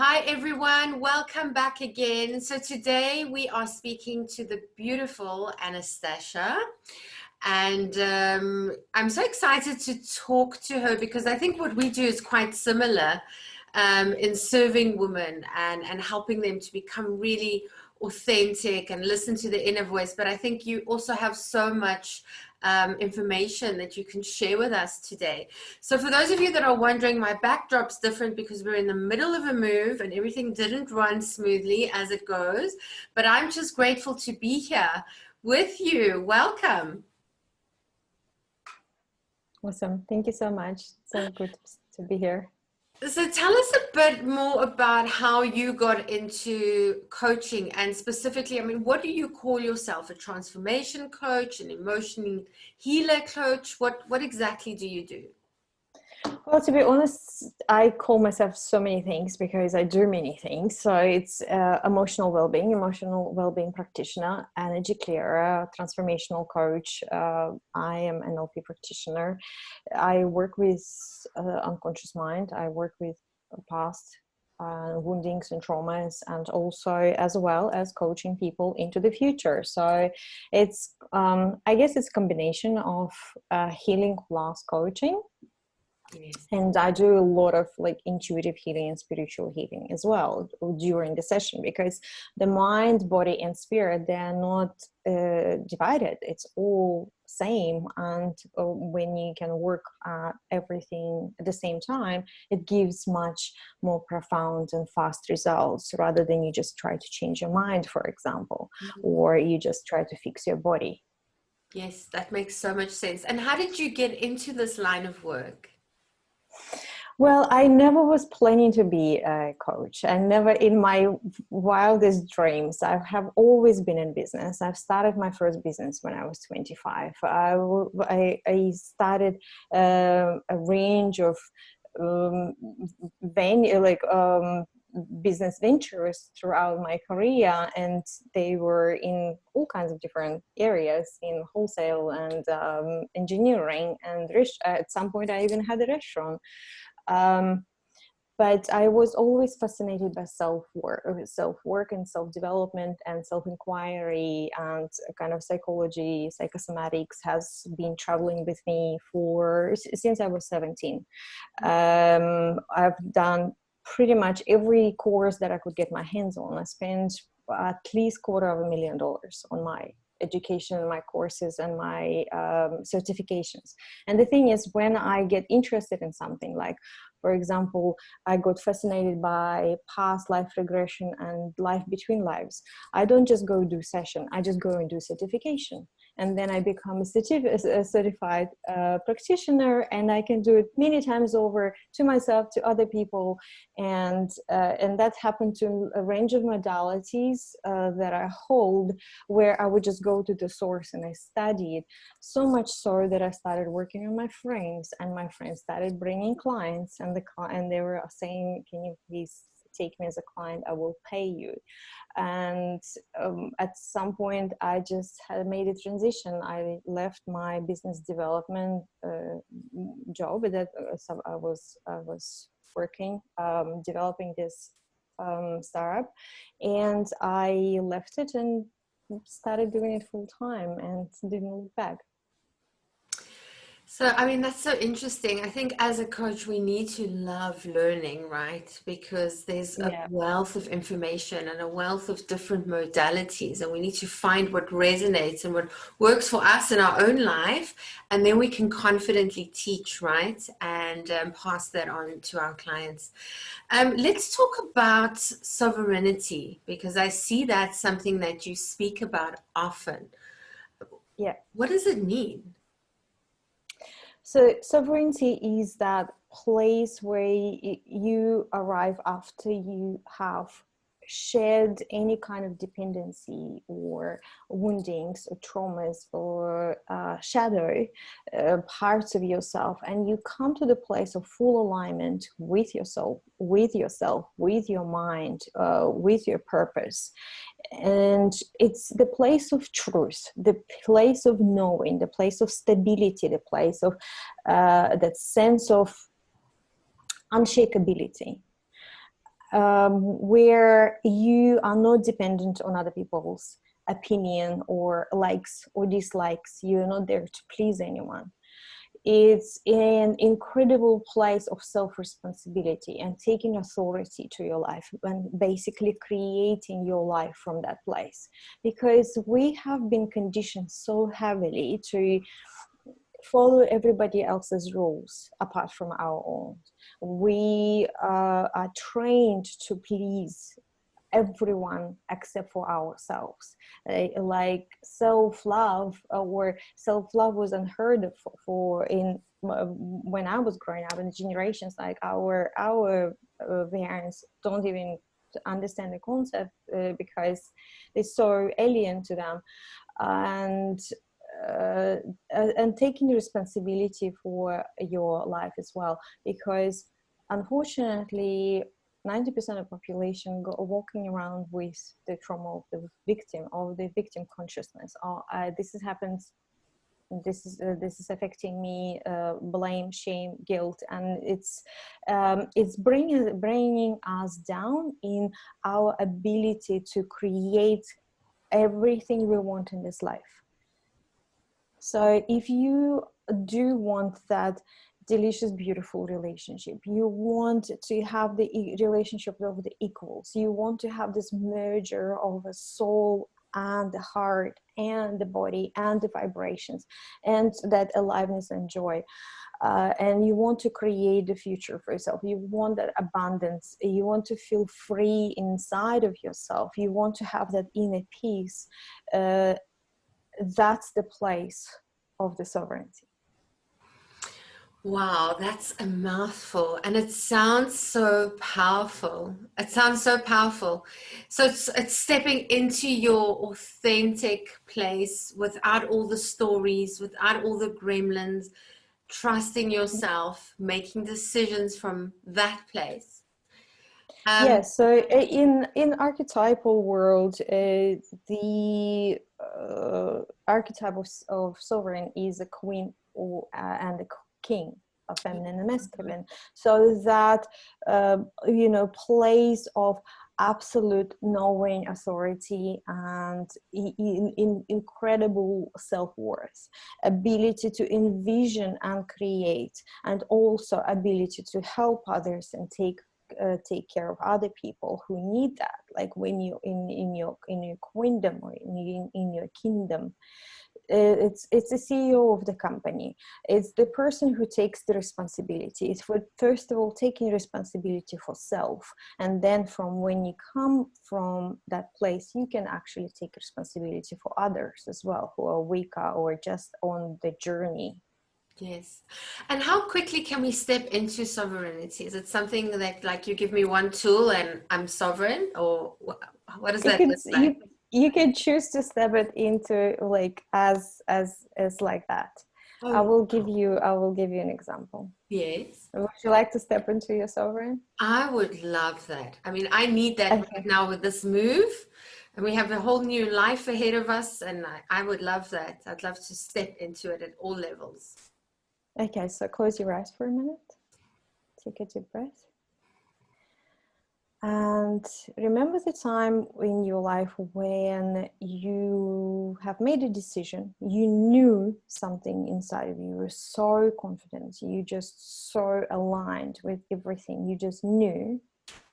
Hi everyone, welcome back again. So today we are speaking to the beautiful Anastasia, and I'm so excited to talk to her because I think what we do is quite similar in serving women and helping them to become really authentic and listen to the inner voice. But I think you also have so much information that you can share with us today. So for those of you that are wondering, my backdrop's different because we're in the middle of a move and everything didn't run smoothly as it goes. But I'm just grateful to be here with you. Welcome. Awesome. Thank you so much. So good to be here. So tell us a bit more about how you got into coaching, and specifically, I mean, what do you call yourself? A transformation coach, an emotional healer coach? What exactly do you do? Well, to be honest, I call myself so many things because I do many things. So it's emotional well-being practitioner, energy clearer, transformational coach. I am an NLP practitioner. I work with unconscious mind. I work with past woundings and traumas, and also as well as coaching people into the future. So it's I guess it's a combination of healing plus coaching. Yes. And I do a lot of like intuitive healing and spiritual healing as well during the session, because the mind, body, and spirit, they're not divided. It's all same. And when you can work everything at the same time, it gives much more profound and fast results, rather than you just try to change your mind, for example, or you just try to fix your body. Yes, that makes so much sense. And how did you get into this line of work? Well, I never was planning to be a coach. I never, in my wildest dreams, I have always been in business. I've started my first business when I was 25. I started a range of business ventures throughout my career, and they were in all kinds of different areas, in wholesale and engineering, and at some point I even had a restaurant. Um, but I was always fascinated by self-work and self-development and self-inquiry, and kind of psychology, psychosomatics has been traveling with me since I was 17. I've done pretty much every course that I could get my hands on. I spent at least $250,000 on my education, my courses, and my certifications. And the thing is, when I get interested in something, like, for example, I got fascinated by past life regression and life between lives, I don't just go do session, I just go and do certification. And then I become a certified practitioner, and I can do it many times over, to myself, to other people. And that happened to a range of modalities that I hold, where I would just go to the source and I studied, so much so that I started working on my frames, and my friends started bringing clients, and they were saying, can you please take me as a client, I will pay you. And at some point I just had made a transition. I left my business development job that I was working, developing this startup, and I left it and started doing it full time and didn't look back. So, I mean, that's so interesting. I think as a coach, we need to love learning, right? Because there's a Yeah. wealth of information and a wealth of different modalities, and we need to find what resonates and what works for us in our own life. And then we can confidently teach, right? And pass that on to our clients. Let's talk about sovereignty, because I see that's something that you speak about often. Yeah. What does it mean? So sovereignty is that place where you arrive after you have shed any kind of dependency or woundings or traumas or shadow parts of yourself, and you come to the place of full alignment with yourself, with your mind, with your purpose. And it's the place of truth, the place of knowing, the place of stability, the place of that sense of unshakability. where you are not dependent on other people's opinion or likes or dislikes. You're not there to please anyone. It's an incredible place of self-responsibility and taking authority to your life and basically creating your life from that place, because we have been conditioned so heavily to follow everybody else's rules apart from our own. We are trained to please everyone except for ourselves. Like self-love, or self-love was unheard of for in when I was growing up, in generations like our parents don't even understand the concept, because it's so alien to them. And uh, and taking responsibility for your life as well, because unfortunately 90% of the population go walking around with the trauma of the victim, or the victim consciousness. This has happened, this is affecting me, blame, shame, guilt, and it's bringing us down in our ability to create everything we want in this life. So if you do want that delicious, beautiful relationship, you want to have the relationship of the equals, you want to have this merger of a soul and the heart and the body and the vibrations and that aliveness and joy, and you want to create the future for yourself, you want that abundance, you want to feel free inside of yourself, you want to have that inner peace, that's the place of the sovereignty. Wow, that's a mouthful, and it sounds so powerful. It sounds so powerful. So it's stepping into your authentic place without all the stories, without all the gremlins, trusting yourself, making decisions from that place. Yes, so in archetypal world, the archetype of sovereign is a queen and a king, a feminine and masculine. So that place of absolute knowing, authority, and in incredible self-worth, ability to envision and create, and also ability to help others and take care of other people who need that, like when you in your queendom, or in your kingdom, it's the CEO of the company, it's the person who takes the responsibility. It's for, first of all, taking responsibility for self, and then from when you come from that place, you can actually take responsibility for others as well, who are weaker or just on the journey. Yes. And how quickly can we step into sovereignty? Is it something that, like, you give me one tool and I'm sovereign, or what does You that could look like? you can choose to step it into, like, as like that. I Oh, will give you an example. yes. Would you like to step into your sovereign? I would love that. I mean, I need that right Okay. now with this move, and we have a whole new life ahead of us, and I would love that. I'd love to step into it at all levels. Okay, so close your eyes for a minute. Take a deep breath. And remember the time in your life when you have made a decision, you knew something inside of you, you were so confident, you just so aligned with everything, you just knew,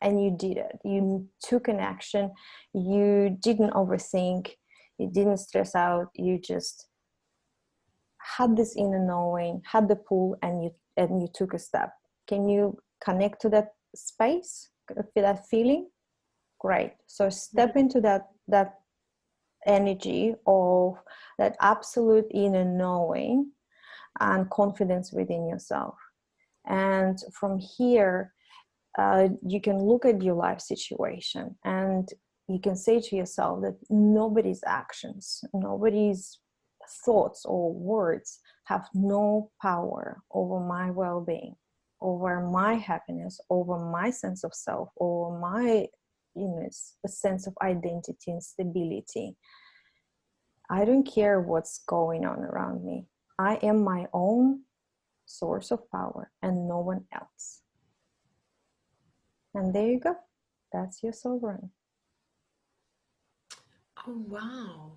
and you did it. You took an action, you didn't overthink, you didn't stress out, you just had this inner knowing, had the pull, and you took a step. Can you connect to that space, feel that feeling? Great. So step into that energy of that absolute inner knowing and confidence within yourself. And from here, you can look at your life situation and you can say to yourself that nobody's actions, nobody's thoughts or words have no power over my well-being, over my happiness, over my sense of self, over my, a sense of identity and stability. I don't care what's going on around me. I am my own source of power and no one else. And there you go. That's your sovereign. Oh, wow.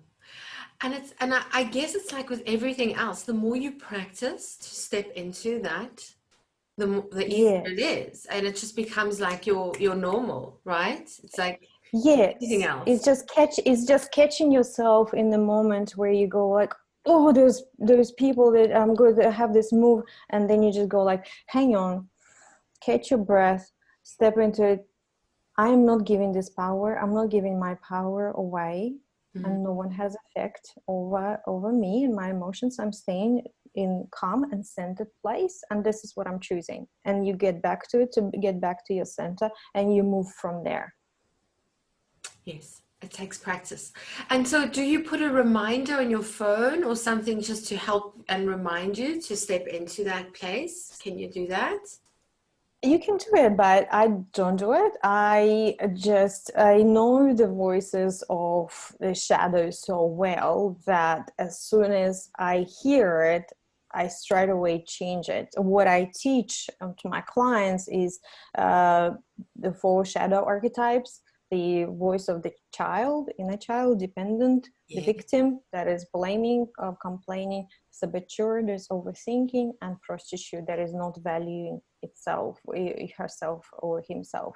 And I guess it's like with everything else, the more you practice to step into that, the easier it Yes. is. And it just becomes like your normal, right? It's like anything Yes, else. it's just catching yourself in the moment where you go like, oh, those people that I'm going to have this move, and then you just go like, hang on, catch your breath, step into it. I'm not giving this power. I'm not giving my power away, Mhm. and no one has effect over me and my emotions. I'm staying in calm and centered place, and this is what I'm choosing. And you get back to it, to get back to your center, and you move from there. Yes, it takes practice. And so, do you put a reminder on your phone or something just to help and remind you to step into that place? Can you do that? You can do it, but I don't do it. I know the voices of the shadows so well that as soon as I hear it, I straight away change it. What I teach to my clients is uh, the four shadow archetypes: the voice of the child, inner child, dependent, the Yeah. victim that is blaming, complaining, saboteur, there's overthinking, and prostitute that is not valuing itself, herself or himself.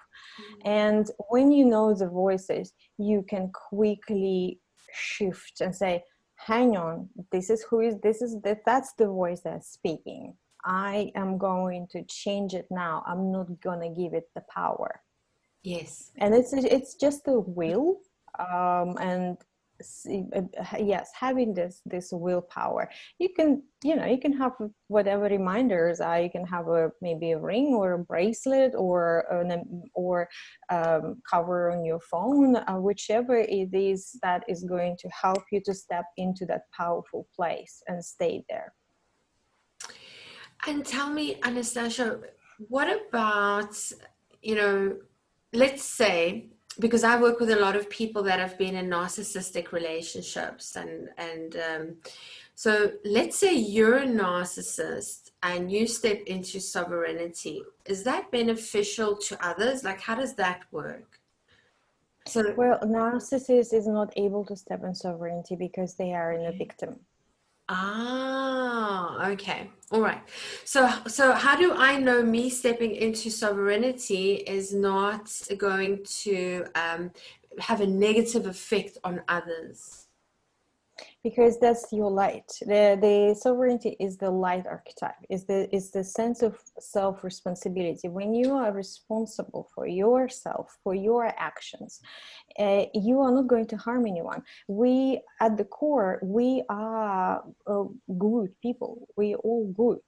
And when you know the voices, you can quickly shift and say, hang on, that's the voice that's speaking. I am going to change it now. I'm not gonna give it the power. Yes. And it's just a will, and yes, having this willpower, you can have whatever reminders. You can have a maybe a ring or a bracelet or cover on your phone, whichever it is that is going to help you to step into that powerful place and stay there. And tell me, Anastasia, what about, you know, let's say, because I work with a lot of people that have been in narcissistic relationships, and so let's say you're a narcissist and you step into sovereignty. Is that beneficial to others? Like, how does that work? So, Well, narcissist is not able to step in sovereignty because they are in a okay. victim. Ah, okay. All right. So how do I know me stepping into sovereignty is not going to have a negative effect on others? Because that's your light. The sovereignty is the light archetype, is the sense of self responsibility. When you are responsible for yourself, for your actions, you are not going to harm anyone. We at the core, we are good people. We all good.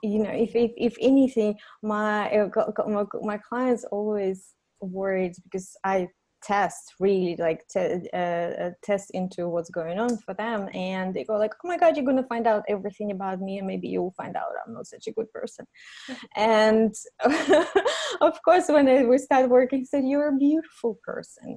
You know, if anything, my clients always worried because I test really like test into what's going on for them, and they go like, oh my god, you're gonna find out everything about me, and maybe you'll find out I'm not such a good person. And of course, when we start working, said you're a beautiful person.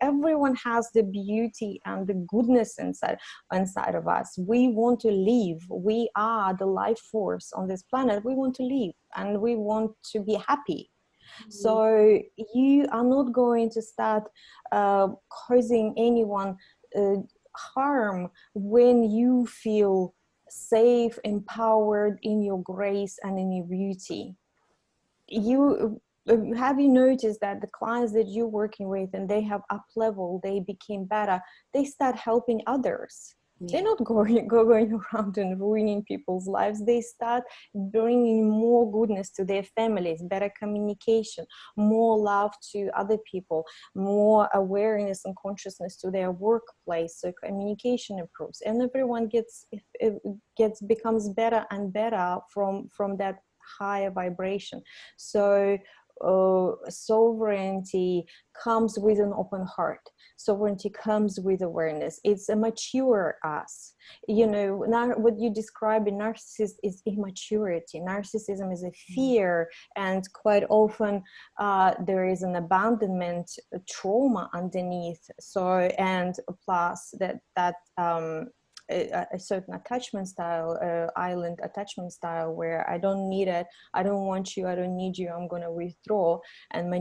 Everyone has the beauty and the goodness inside of us. We want to live. We are the life force on this planet. We want to live and we want to be happy. So you are not going to start causing anyone uh, harm when you feel safe, empowered in your grace and in your beauty. Have you noticed that the clients that you're working with and they have up level, they became better, they start helping others. They're Yeah. not going around and ruining people's lives. They start bringing more goodness to their families, better communication, more love to other people, more awareness and consciousness to their workplace. So communication improves, and everyone becomes better and better from that higher vibration. So sovereignty comes with an open heart. Sovereignty comes with awareness. It's a mature us. You know, now what you describe in narcissist is immaturity. Narcissism is a fear, and quite often there is an abandonment trauma underneath. So, and plus that a certain attachment style, island attachment style, where I don't need it, I don't want you, I don't need you, I'm going to withdraw and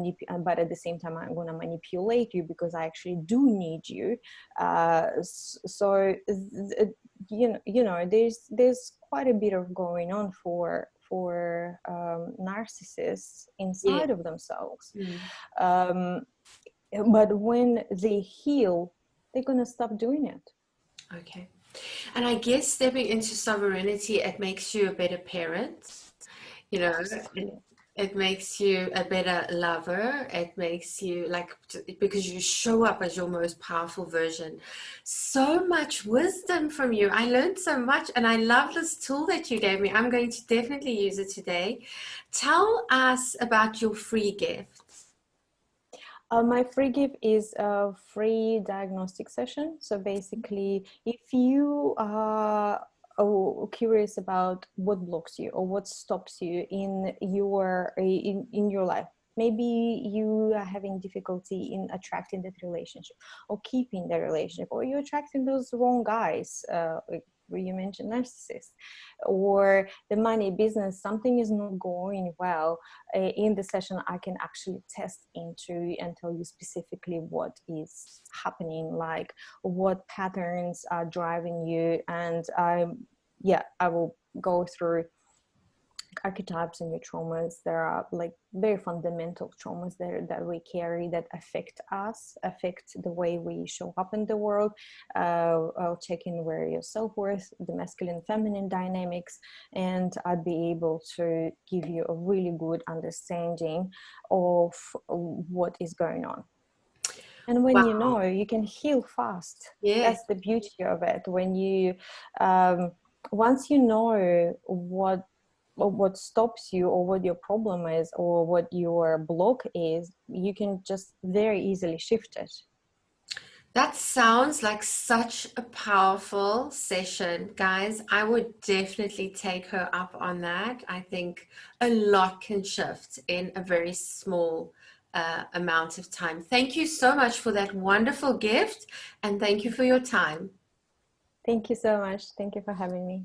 but at the same time I'm going to manipulate you because I actually do need you. So you know, there's quite a bit of going on for narcissists Yeah. inside of themselves. Mm. um, but when they heal, they're going to stop doing it. Okay. And I guess stepping into sovereignty, it makes you a better parent. You know, Absolutely. it makes you a better lover. It makes you like, because you show up as your most powerful version. So much wisdom from you. I learned so much, and I love this tool that you gave me. I'm going to definitely use it today. Tell us about your free gift. My free gift is a free diagnostic session. So basically, if you are curious about what blocks you or what stops you in your life, maybe you are having difficulty in attracting that relationship or keeping the relationship, or you're attracting those wrong guys, like where you mentioned narcissists, or the money, business, something is not going well. In the session I can actually test into and tell you specifically what is happening, like what patterns are driving you. And I will go through archetypes and your traumas. There are like very fundamental traumas there that we carry that affect us, affect the way we show up in the world. I'll check in where your self-worth, the masculine feminine dynamics, and I'd be able to give you a really good understanding of what is going on. And when you Wow. know, you can heal fast. Yeah. That's the beauty of it. When you once you know what stops you, or what your problem is, or what your block is, you can just very easily shift it. That sounds like such a powerful session, guys. I would definitely take her up on that. I think a lot can shift in a very small amount of time. Thank you so much for that wonderful gift, and thank you for your time. Thank you so much. Thank you for having me.